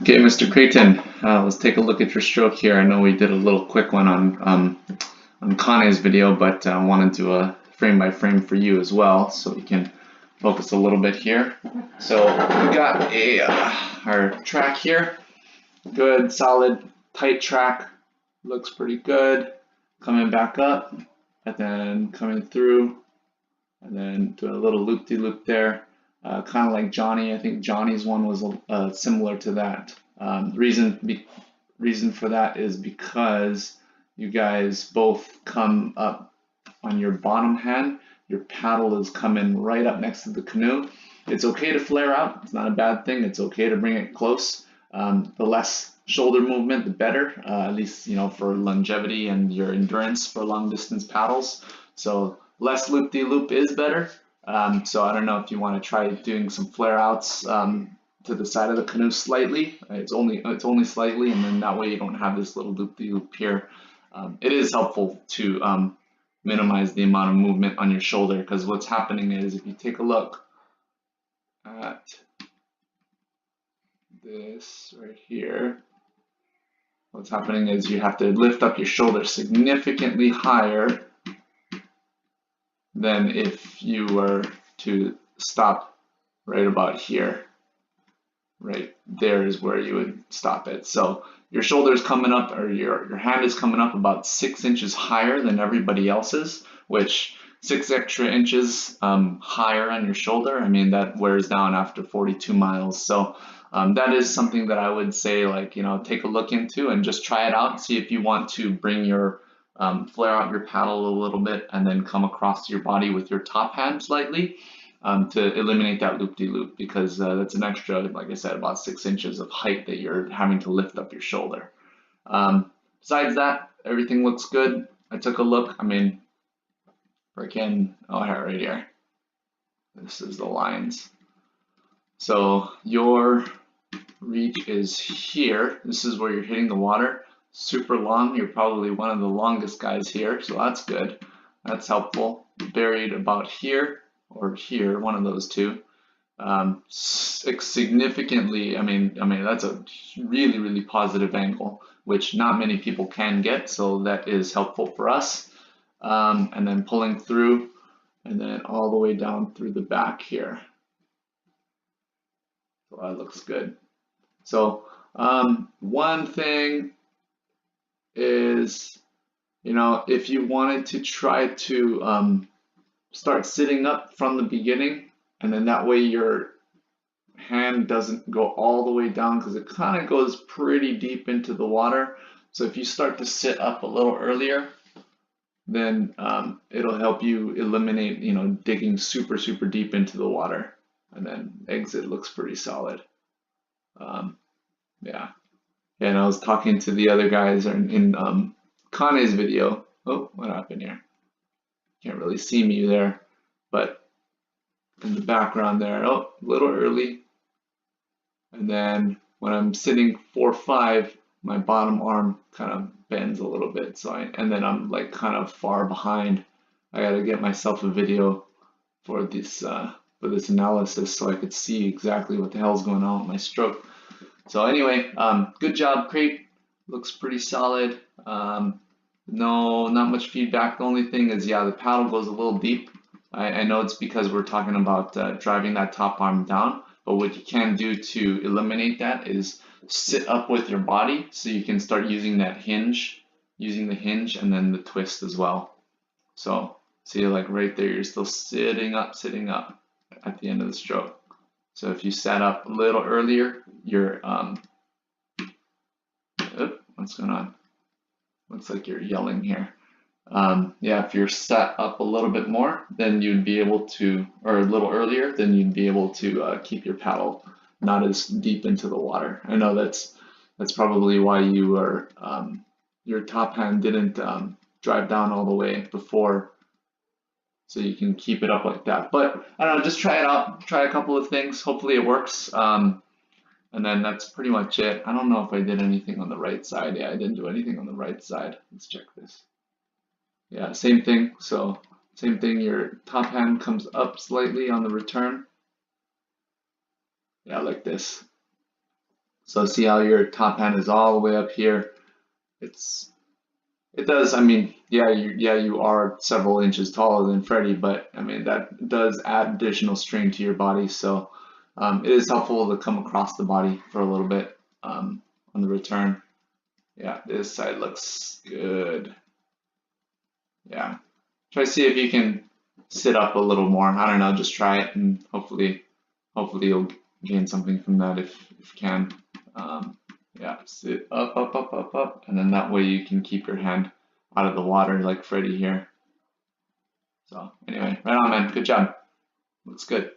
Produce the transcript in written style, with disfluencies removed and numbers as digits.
Okay, Mr. Creighton, let's take a look at your stroke here. I know we did a little quick one on Connie's video, but I wanted to frame by frame for you as well, so we can focus a little bit here. So we got our track here, good, solid, tight track, looks pretty good. Coming back up, and then coming through, and then doing a little loop-de-loop there. Kind of like Johnny. I think Johnny's one was similar to that. Reason for that is because you guys both come up on your bottom hand. Your paddle is coming right up next to the canoe. It's okay to flare out. It's not a bad thing. It's okay to bring it close. The less shoulder movement, the better. At least for longevity and your endurance for long distance paddles. So less loop-de-loop is better. So I don't know if you want to try doing some flare outs to the side of the canoe slightly. It's only slightly, and then that way you don't have this little loop-de-loop here. It is helpful to minimize the amount of movement on your shoulder, because what's happening is, if you take a look at this right here, what's happening is you have to lift up your shoulder significantly higher than if you were to stop right about here. Right there is where you would stop it. So your shoulder is coming up, or your hand is coming up about 6 inches higher than everybody else's, which 6 extra inches higher on your shoulder, I mean, that wears down after 42 miles. So that is something that I would say, take a look into and just try it out. See if you want to bring your flare out your paddle a little bit and then come across your body with your top hand slightly to eliminate that loop-de-loop, because that's an extra, like I said, about 6 inches of height that you're having to lift up your shoulder. Besides that, everything looks good. I took a look. I mean, right here. This is the lines. So your reach is here. This is where you're hitting the water. Super long. You're probably one of the longest guys here, so that's good. That's helpful. Buried about here or here, one of those two. Significantly, I mean that's a really positive angle, which not many people can get, so that is helpful for us. And then pulling through, and then all the way down through the back here. So that looks good. So one thing is, if you wanted to try to start sitting up from the beginning, and then that way your hand doesn't go all the way down, because it kind of goes pretty deep into the water. So if you start to sit up a little earlier, then it'll help you eliminate, digging super deep into the water. And then exit looks pretty solid. Yeah. And I was talking to the other guys in Kane's video. Oh, what happened here? Can't really see me there, but in the background there, oh, a little early. And then when I'm sitting 4-5, my bottom arm kind of bends a little bit. And then I'm like kind of far behind. I gotta get myself a video for this analysis so I could see exactly what the hell's going on with my stroke. So anyway, good job, Creighton. Looks pretty solid. No, not much feedback. The only thing is, yeah, the paddle goes a little deep. I know it's because we're talking about driving that top arm down, but what you can do to eliminate that is sit up with your body, so you can start using that hinge, using the hinge and then the twist as well. So see, like right there, you're still sitting up at the end of the stroke. So if you sat up a little earlier, you're what's going on? Looks like you're yelling here. Yeah, if you're sat up a little bit more, then you'd be able to, or a little earlier, then you'd be able to keep your paddle not as deep into the water. I know that's probably why you were your top hand didn't drive down all the way before, so you can keep it up like that. But I don't know, just try it out. Try a couple of things. Hopefully it works. And then that's pretty much it. I don't know if I did anything on the right side. Yeah, I didn't do anything on the right side. Let's check this. Yeah, same thing. So same thing, your top hand comes up slightly on the return. Yeah, like this. So see how your top hand is all the way up here. It does. I mean, you are several inches taller than Freddie, but I mean that does add additional strain to your body. So it is helpful to come across the body for a little bit on the return. Yeah, this side looks good. Yeah, try to see if you can sit up a little more. I don't know, just try it, and hopefully you'll gain something from that if you can. Yeah, sit up, up, up, up, up, and then that way you can keep your hand out of the water like Freddie here. So anyway, right on, man. Good job. Looks good.